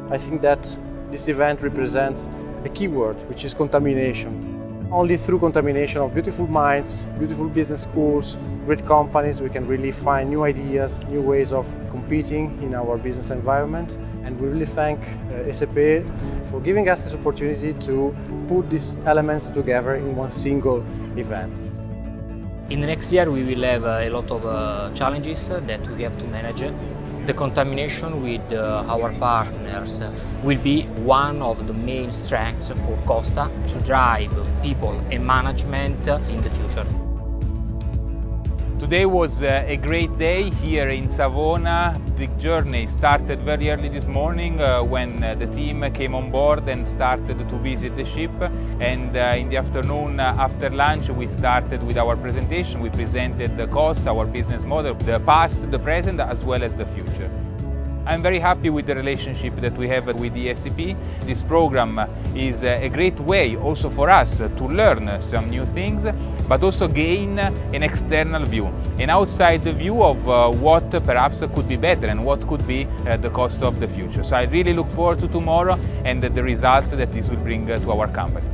I think that this event represents a key word, which is contamination. Only through contamination of beautiful minds, beautiful business schools, great companies, we can really find new ideas, new ways of competing in our business environment. And we really thank ESCP for giving us this opportunity to put these elements together in one single event. In the next year we will have a lot of challenges that we have to manage. The contamination with our partners will be one of the main strengths for Costa to drive people and management in the future. Today was a great day here in Savona. The journey started very early this morning when the team came on board and started to visit the ship. And in the afternoon, after lunch, we started with our presentation. We presented the Costa, our business model, the past, the present, as well as the future. I'm very happy with the relationship that we have with the ESCP. This program is a great way also for us to learn some new things, but also gain an external view, an outside view of what perhaps could be better and what could be the cost of the future. So I really look forward to tomorrow and the results that this will bring to our company.